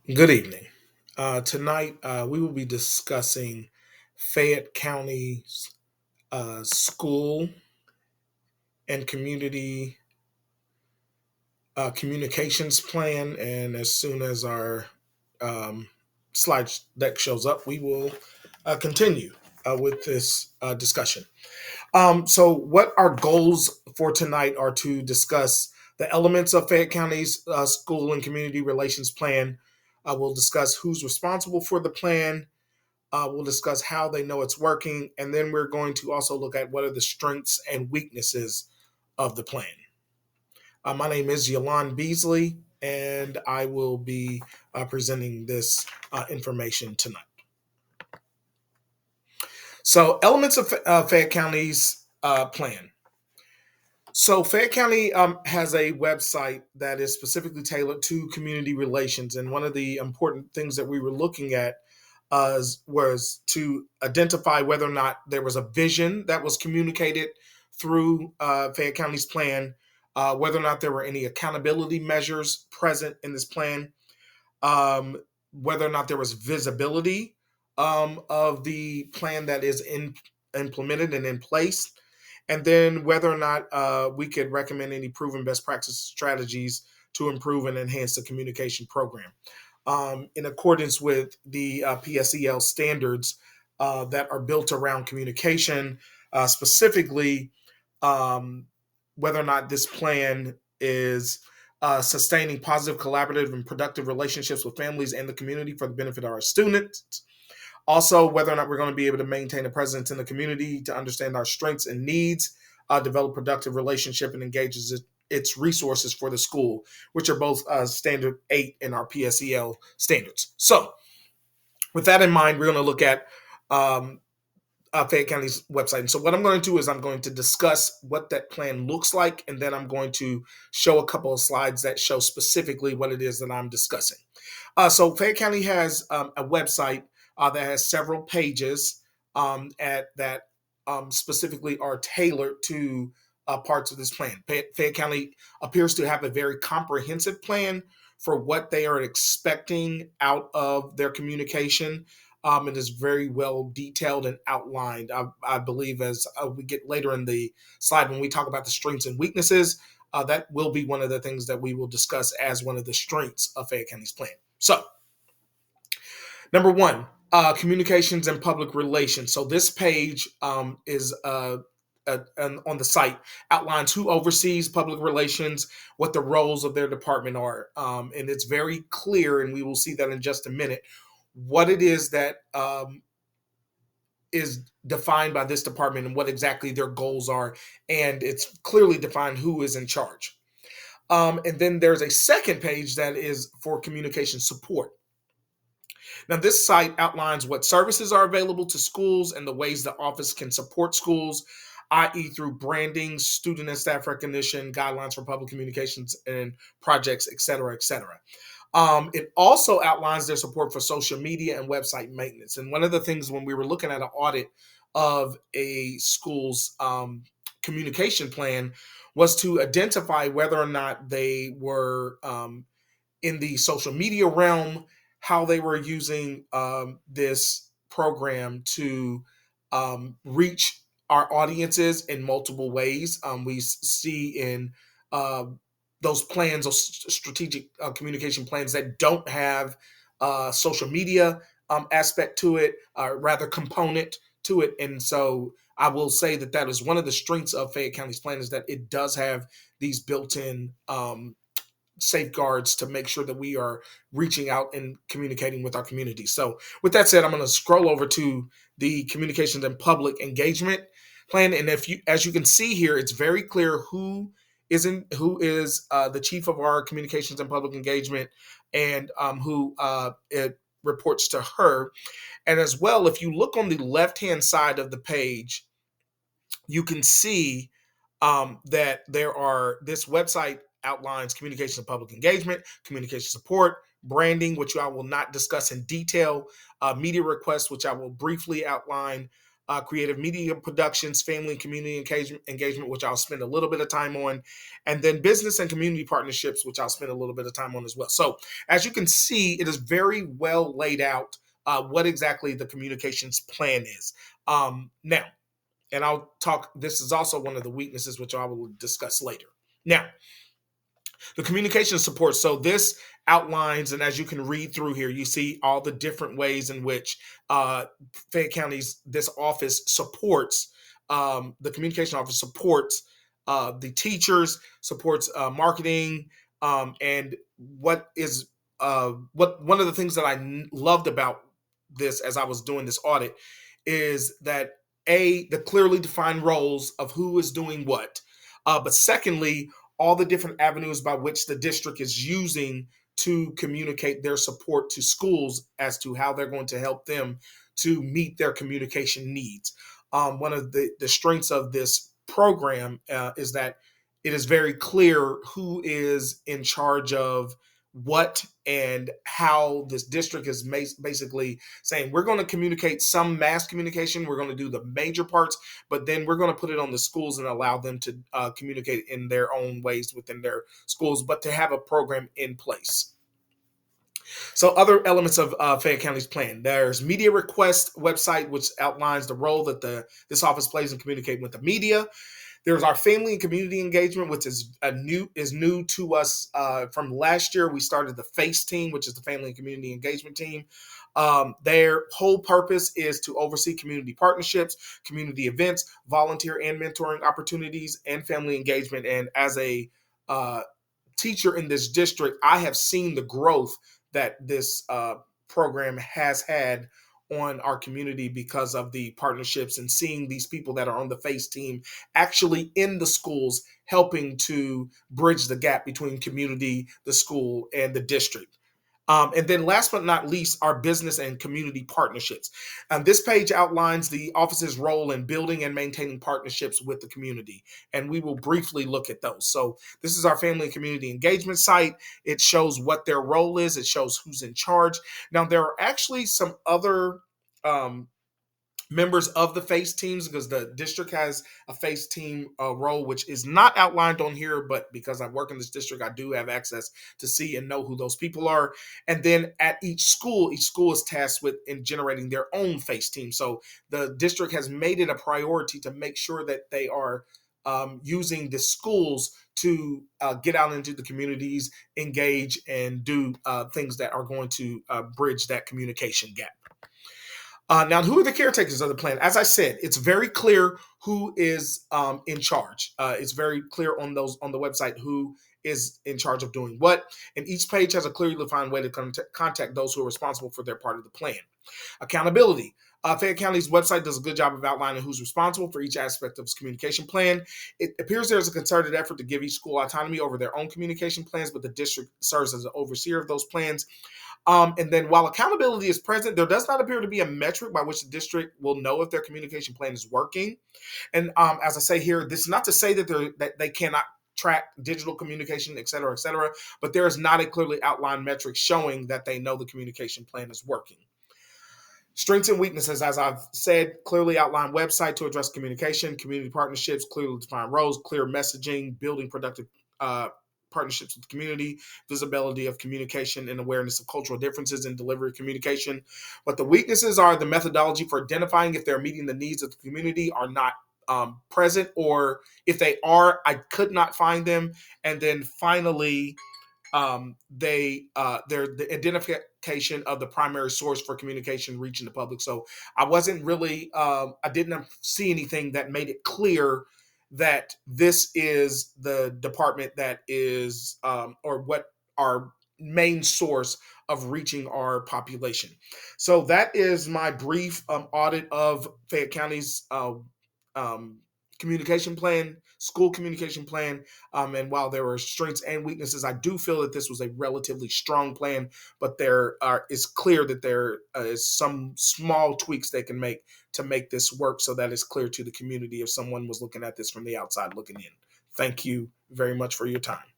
Good evening. Tonight, we will be discussing Fayette County's school and community communications plan. And as soon as our um, slide deck shows up, we will continue with this discussion. So, what our goals for tonight are to discuss the elements of Fayette County's school and community relations plan. We'll discuss who's responsible for the plan. We'll discuss how they know it's working, and then we're going to also look at what are the strengths and weaknesses of the plan. My name is Yolande Beasley, and I will be presenting this information tonight. So, elements of Fayette County's plan. So Fayette County has a website that is specifically tailored to community relations, and one of the important things that we were looking at was to identify whether or not there was a vision that was communicated through Fayette County's plan, whether or not there were any accountability measures present in this plan, whether or not there was visibility of the plan that is implemented and in place, and then whether or not we could recommend any proven best practice strategies to improve and enhance the communication program in accordance with the PSEL standards that are built around communication, specifically um, whether or not this plan is sustaining positive, collaborative, and productive relationships with families and the community for the benefit of our students. Also, whether or not we're going to be able to maintain a presence in the community to understand our strengths and needs, develop productive relationship, and engages its resources for the school, which are both standard 8 in our PSEL standards. So, with that in mind, we're going to look at um, Fayette County's website. And so, what I'm going to do is I'm going to discuss what that plan looks like, and then I'm going to show a couple of slides that show specifically what it is that I'm discussing. So Fayette County has a website that has several pages that specifically are tailored to parts of this plan. Fayette County appears to have a very comprehensive plan for what they are expecting out of their communication. It is very well detailed and outlined. I believe as we get later in the slide when we talk about the strengths and weaknesses, that will be one of the things that we will discuss as one of the strengths of Fayette County's plan. So, number one, communications and public relations. So this page is on the site outlines who oversees public relations, what the roles of their department are, and it's very clear, and we will see that in just a minute, what it is that is defined by this department and what exactly their goals are, and it's clearly defined who is in charge. And then there's a second page that is for communication support. Now, this site outlines what services are available to schools and the ways the office can support schools, i.e., through branding, student and staff recognition, guidelines for public communications and projects, et cetera, et cetera. It also outlines their support for social media and website maintenance. And one of the things when we were looking at an audit of a school's communication plan was to identify whether or not they were in the social media realm, how they were using this program to reach our audiences in multiple ways. We see in uh, those plans, those strategic communication plans that don't have social media aspect to it, rather component to it. And so I will say that that is one of the strengths of Fayette County's plan is that it does have these built-in safeguards to make sure that we are reaching out and communicating with our community. So, with that said, I'm going to scroll over to the communications and public engagement plan, and if you, as you can see here, it's very clear who is the chief of our communications and public engagement, and who it reports to her. And as well, if you look on the left hand side of the page, you can see that there are this website outlines communication and public engagement, communication support, branding, which I will not discuss in detail, media requests, which I will briefly outline, creative media productions, family and community engagement, which I'll spend a little bit of time on, and then business and community partnerships, which I'll spend a little bit of time on as well. So, as you can see, it is very well laid out what exactly the communications plan is. Now, and I'll talk, this is also one of the weaknesses, which I will discuss later. Now, the communication support. So this outlines, and as you can read through here, you see all the different ways in which Fayette County's this office supports the communication office supports the teachers, supports marketing, and what one of the things that I loved about this as I was doing this audit is that the clearly defined roles of who is doing what, but secondly, all the different avenues by which the district is using to communicate their support to schools as to how they're going to help them to meet their communication needs. One of the strengths of this program is that it is very clear who is in charge of what and how. This district is basically saying we're going to communicate some mass communication, we're going to do the major parts, but then we're going to put it on the schools and allow them to communicate in their own ways within their schools, but to have a program in place. So other elements of Fayette County's plan: there's media request website, which outlines the role that this office plays in communicating with the media. There's our family and community engagement, which is new to us from last year. We started the FACE team, which is the family and community engagement team. Their whole purpose is to oversee community partnerships, community events, volunteer and mentoring opportunities, and family engagement. And as a teacher in this district, I have seen the growth that this program has had on our community because of the partnerships and seeing these people that are on the FACE team actually in the schools helping to bridge the gap between community, the school, and the district. And then last but not least, our business and community partnerships. This page outlines the office's role in building and maintaining partnerships with the community. And we will briefly look at those. So this is our family and community engagement site. It shows what their role is. It shows who's in charge. Now, there are actually some other members of the FACE teams, because the district has a FACE team role, which is not outlined on here, but because I work in this district, I do have access to see and know who those people are. And then at each school is tasked with in generating their own FACE team. So the district has made it a priority to make sure that they are using the schools to get out into the communities, engage, and do things that are going to bridge that communication gap. Now, who are the caretakers of the plan? As I said, it's very clear who is in charge. It's very clear on the website who is in charge of doing what, and each page has a clearly defined way to contact those who are responsible for their part of the plan. Accountability. Fayette County's website does a good job of outlining who's responsible for each aspect of its communication plan. It appears there's a concerted effort to give each school autonomy over their own communication plans, but the district serves as an overseer of those plans. And then while accountability is present, there does not appear to be a metric by which the district will know if their communication plan is working. And as I say here, this is not to say that they cannot track digital communication, et cetera, but there is not a clearly outlined metric showing that they know the communication plan is working. Strengths and weaknesses, as I've said, clearly outlined website to address communication, community partnerships, clearly defined roles, clear messaging, building productive partnerships with the community, visibility of communication, and awareness of cultural differences in delivery of communication. But the weaknesses are the methodology for identifying if they're meeting the needs of the community are not present, or if they are, I could not find them. And then finally, they're the identification of the primary source for communication reaching the public. So I wasn't really, I didn't see anything that made it clear that this is the department that is, or what our main source of reaching our population. So that is my brief audit of Fayette County's um, communication plan, school communication plan. And while there are strengths and weaknesses, I do feel that this was a relatively strong plan, but is clear that there is some small tweaks they can make to make this work so that it's clear to the community if someone was looking at this from the outside looking in. Thank you very much for your time.